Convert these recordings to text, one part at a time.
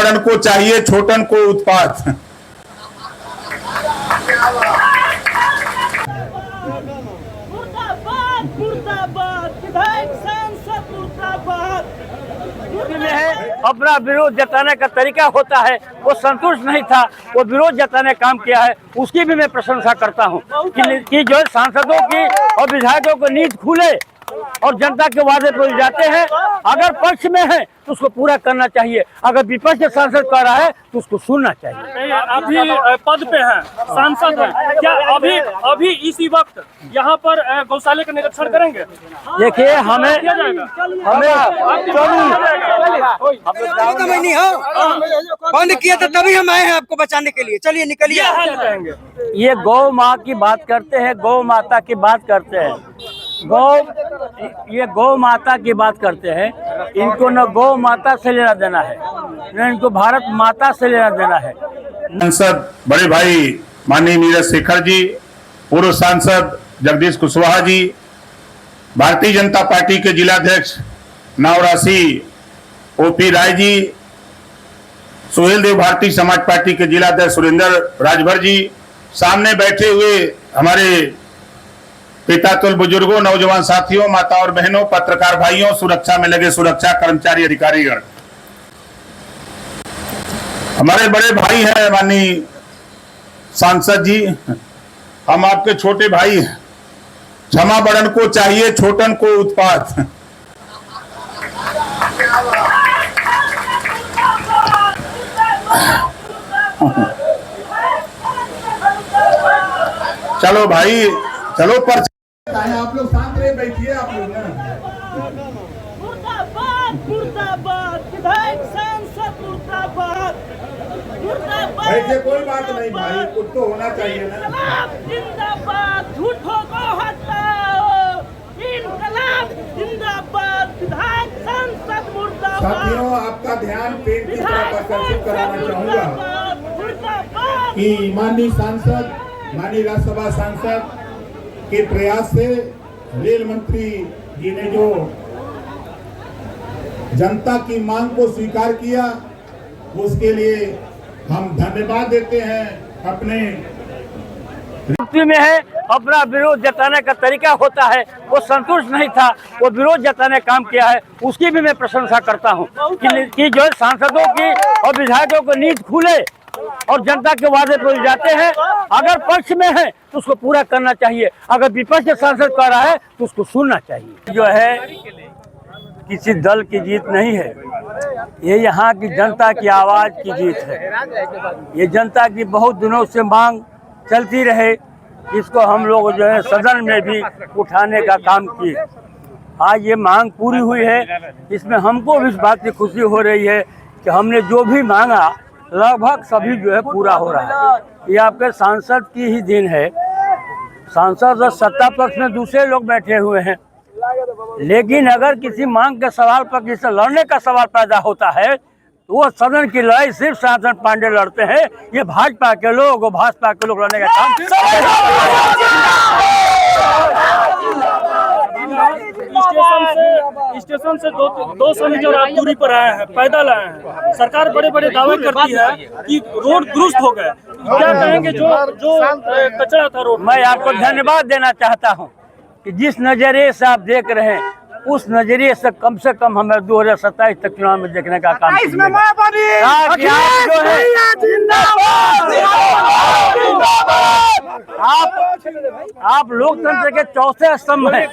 बड़न को चाहिए छोटन को उत्पात। अपना विरोध जताने का तरीका होता है, वो संतुष्ट नहीं था, वो विरोध जताने काम किया है, उसकी भी मैं प्रशंसा करता हूँ कि जो सांसदों की और विधायकों को नींद खुले और जनता के वादे पर जाते हैं। अगर पक्ष में है तो उसको पूरा करना चाहिए, अगर विपक्ष के सांसद कर रहा है तो उसको सुनना चाहिए। अभी पद पे हैं, सांसद हैं, क्या अभी इसी वक्त यहाँ पर गौशाले का निरीक्षण करेंगे? देखिए हमें बंद किया था तभी हम आए हैं आपको बचाने के लिए। चलिए निकलिए। ये गौ माँ की बात करते हैं, गौ माता की बात करते हैं, ये गौ माता की बात करते हैं। इनको न गौ माता से लेना देना है, न इनको भारत माता से लेना देना है। सांसद बड़े भाई माननीय नीरज शेखर जी, पूर्व सांसद जगदीश कुशवाहा जी, भारतीय जनता पार्टी के जिलाध्यक्ष नावरासी ओपी राय जी, सुहेल देव भारतीय समाज पार्टी के जिलाध्यक्ष सुरेंद्र राजभर जी, सामने बैठे हुए हमारे पिता तुल बुजुर्गों, नौजवान साथियों, माता और बहनों, पत्रकार भाइयों, सुरक्षा में लगे सुरक्षा कर्मचारी अधिकारीगण, हमारे बड़े भाई हैं माननीय सांसद जी, हम आपके छोटे भाई हैं। क्षमा बड़न को चाहिए छोटन को उत्पात। चलो भाई, चलो पर आप लोग शांत रहे, बैठिए आप लोग ना। मुर्दाबाद मुर्दाबाद विधायक सांसद मुर्दाबाद मुर्दाबाद। बैठिए, कोई बात नहीं भाई, कुछ तो होना चाहिए ना। जिंदाबाद, झूठों को हटाओ, इनकलाब जिंदाबाद, विधायक सांसद मुर्दाबाद। साथियों, आपका ध्यान पेन की तरफ आकर्षित कराना चाहूंगा कि माननीय सांसद, माननीय राज्यसभा सांसद के प्रयास से रेल मंत्री जी ने जो जनता की मांग को स्वीकार किया, उसके लिए हम धन्यवाद देते हैं। अपने में है अपना विरोध जताने का तरीका होता है, वो संतुष्ट नहीं था, वो विरोध जताने काम किया है, उसकी भी मैं प्रशंसा करता हूँ कि जो सांसदों की और विधायकों को नींद खुले और जनता के वादे पर जाते हैं। अगर पक्ष में है तो उसको पूरा करना चाहिए, अगर विपक्ष के सांसद कर रहा है तो उसको सुनना चाहिए। जो है किसी दल की जीत नहीं है, ये यहाँ की जनता की आवाज़ की जीत है। ये जनता की बहुत दिनों से मांग चलती रहे, इसको हम लोग जो है सदन में भी उठाने का काम किए। आज ये मांग पूरी हुई है, इसमें हमको भी इस बात की खुशी हो रही है कि हमने जो भी मांगा लगभग सभी जो है पूरा हो रहा है। ये आपके सांसद की ही दिन है। सांसद और सत्ता पक्ष में दूसरे लोग बैठे हुए हैं, लेकिन अगर किसी मांग के सवाल पर किसी से लड़ने का सवाल पैदा होता है तो वो सदन की लड़ाई सिर्फ सांसद पांडे लड़ते हैं। ये भाजपा के लोग और भाजपा के लोग लड़ने का काम। स्टेशन से 200 मीटर आप दूरी पर आए हैं, पैदल आए हैं। सरकार बड़े बड़े दावे करती है कि रोड दुरुस्त हो गए, क्या कहेंगे? जो कचरा था रोड। मैं आपको धन्यवाद देना चाहता हूं कि जिस नजरिए से आप देख रहे हैं उस नजरिए से कम हमें 2027 तक चुनाव में देखने का काम आप लोकतंत्र के चौथे स्तंभ हैं,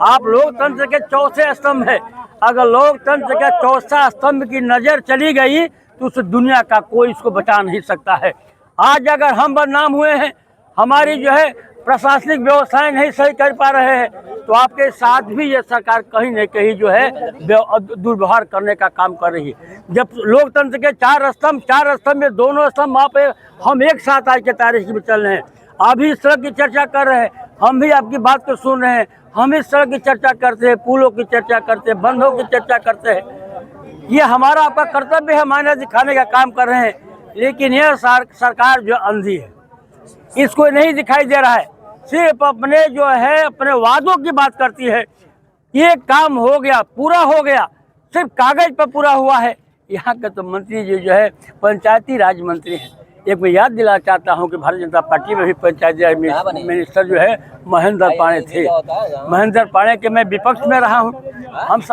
आप लोकतंत्र के चौथे स्तंभ है। अगर लोकतंत्र के चौथा स्तंभ की नजर चली गई तो उस दुनिया का कोई इसको बचा नहीं सकता है। आज अगर हम बदनाम हुए हैं, हमारी जो है प्रशासनिक व्यवस्थाएं नहीं सही कर पा रहे हैं, तो आपके साथ भी ये सरकार कहीं न कहीं जो है दुर्व्यवहार करने का काम कर रही है। जब लोकतंत्र के चार स्तंभ में दोनों स्तंभ वहाँ पे हम एक साथ आज के तारीख में चल रहे हैं। अभी इस सड़क की चर्चा कर रहे हैं, हम भी आपकी बात को सुन रहे हैं, हम इस सड़क की चर्चा करते हैं, पुलों की चर्चा करते हैं, बंधों की चर्चा करते हैं। ये हमारा आपका कर्तव्य है, मायने दिखाने का काम कर रहे हैं। लेकिन यह सरकार जो अंधी है, इसको नहीं दिखाई दे रहा है, सिर्फ अपने जो है अपने वादों की बात करती है। ये काम हो गया, पूरा हो गया, सिर्फ कागज पर पूरा हुआ है, यहाँ के तो मंत्री जो है पंचायती राज मंत्री हैं। एक मैं याद दिलाना चाहता हूँ कि भारतीय जनता पार्टी में भी पंचायती राज मिनिस्टर जो है महेंद्र पाणे थे। महेंद्र पाणे के मैं विपक्ष में रहा हूँ।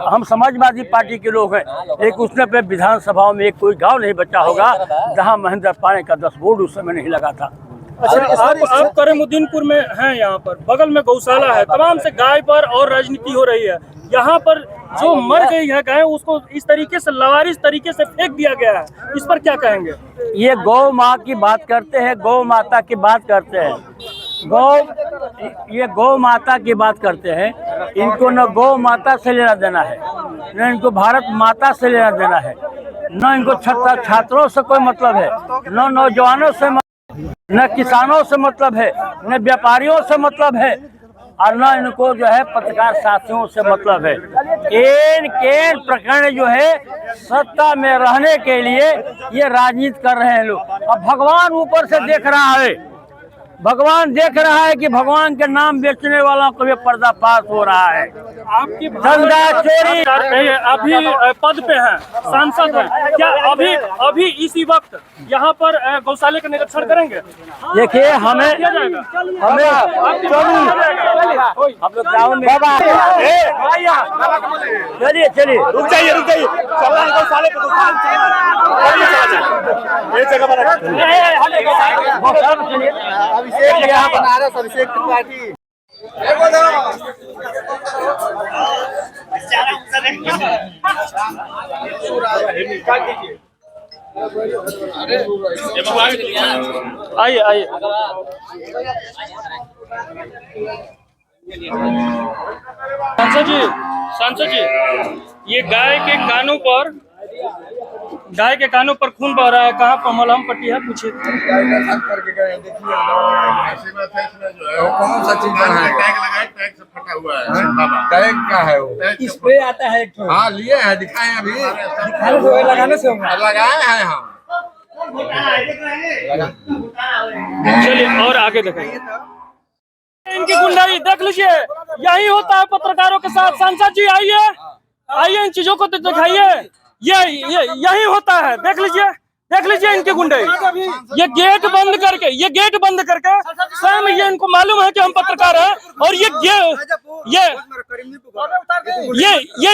हम समाजवादी पार्टी के लोग हैं, लेकिन उसने पे विधानसभाओं में एक कोई गांव नहीं बचा होगा जहां महेंद्र पाणे का 10 बोर्ड उस समय नहीं लगा था। अच्छा, आप करीमुद्दीनपुर में हैं, यहाँ पर बगल में गौशाला है, तमाम से गाय पर और राजनीति हो रही है। यहाँ पर जो मर गई है गाय उसको इस तरीके से लावारिस तरीके से फेंक दिया गया है, इस पर क्या कहेंगे? ये गौ माँ की बात करते हैं, गौ माता की बात करते हैं। ये गौ माता की बात करते हैं। इनको न गौ माता से लेना देना है, न इनको भारत माता से लेना देना है, न इनको छात्रों से कोई मतलब है, न नौजवानों से, न किसानों से मतलब है, न व्यापारियों से मतलब है, और न इनको जो है पत्रकार साथियों से मतलब है। केन प्रकरण जो है सत्ता में रहने के लिए ये राजनीति कर रहे हैं लोग। अब भगवान ऊपर से देख रहा है, भगवान देख रहा है कि भगवान के नाम बेचने वालों को भी पर्दाफाश हो रहा है। आपकी धंधा चोरी अभी पद पे हैं, सांसद हैं, क्या अभी इसी वक्त यहाँ पर गौशाले का निरीक्षण करेंगे? देखिए हम लोग ग्राउंड में चलिए रुक जाइए चल रहा है गौशाले पे बनारस अभिषेक त्रिपाठी आइए सांसद जी, ये गाय के कानों पर खून बह रहा है, कहाँ पर मलहम पट्टी है? पूछिए। कौन सा चीज है? टैग से फटा हुआ है। टैग का है वो? इस पे आता है। हाँ लिए हैं, दिखाए अभी लगाने से लगाए हैं हम। चलिए और आगे देखेंगे। इनकी गुंडाई देख लीजिए, यही होता है पत्रकारों के साथ। सांसद जी आइए इन चीजों को तो दिखाइए। ये यही होता है, देख लीजिए इनकी गुंडाई। ये गेट बंद करके स्वयं ये इनको मालूम है कि हम पत्रकार हैं, और ये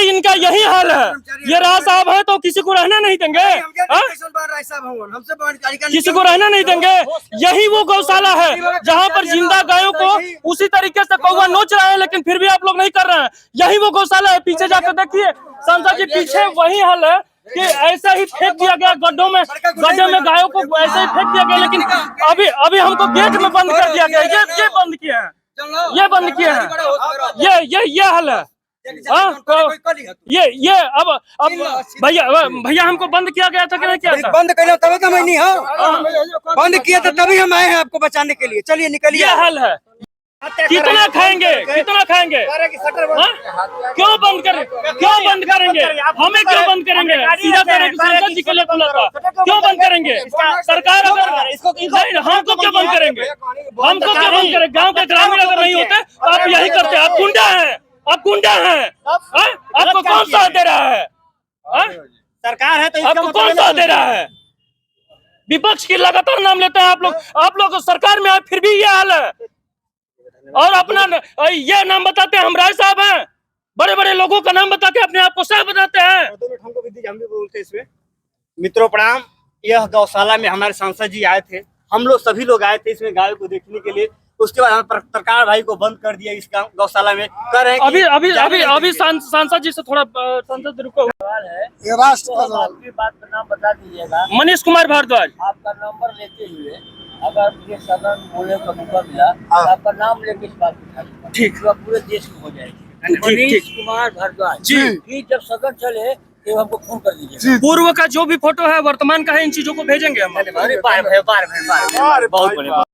इनका यही हाल है। ये राज साहब है तो किसी को रहना नहीं देंगे, किसी को रहना नहीं देंगे। यही वो गौशाला है जहाँ पर जिंदा गायों को उसी तरीके से कौवा नोच रहा है, लेकिन फिर भी आप लोग नहीं कर रहे हैं। यही वो गौशाला है, पीछे जाकर देखिए सांसद जी, पीछे वही हाल है कि ऐसा ही फेंक दिया गया गड्ढे में गायों को ऐसे ही फेंक दिया गया। लेकिन अभी हमको गेट में बंद कर दिया गया। ये बंद किए हैं, ये हाल है। हाँ तो ये अब भैया हमको बंद किया गया था कि नहीं किया था? बंद कर तभी तो मैं नहीं हूँ, बंद किया था तभी हम आए हैं आपको बचाने के लिए। चलिए निकलिए। ये हाल है। कितना खाएंगे? हाँ? क्यों बंद करेंगे? हमें क्यों बंद करेंगे? सीधा सांसद जी के लिए खुला था, क्यों बंद करेंगे? सरकार अगर नहीं, हमको क्यों बंद करेंगे? गांव के ग्रामीण अगर नहीं होते तो आप यही करते। आप गुंडा हैं। आपको कौन साथ दे रहा है? सरकार है तो आपको कौन साथ दे रहा है? विपक्ष की लगातार नाम लेते हैं आप लोग सरकार में आए फिर भी ये हाल है। और अपना ये नाम बताते हैं हम राय साहब हैं, बड़े बड़े लोगों का नाम बता के अपने आप को साहब बताते हैं। हमको हम भी बोलते इसमें। मित्रों प्रणाम। यह गौशाला में हमारे सांसद जी आए थे, हम लोग सभी लोग आए थे इसमें गायों को देखने के लिए। उसके बाद हम पत्रकार भाई को बंद कर दिया इस गौशाला में। कर रहे हैं अभी सांसद जी से थोड़ा सांसद रुको है। ये राष्ट्र आपकी बात का नाम बता दीजिएगा। मनीष कुमार भारद्वाज। आपका नंबर लेते हुए अगर मुझे सदन बोलने का मौका मिला तो आपका नाम लेके इस बात को ठीक पूरे देश में हो जाएगी। मनीष कुमार भारद्वाज जी, जब सदन चले तो हमको फोन कर दीजिए। पूर्व का जो भी फोटो है, वर्तमान का है, इन चीजों को भेजेंगे हम। बार बहुत बढ़िया।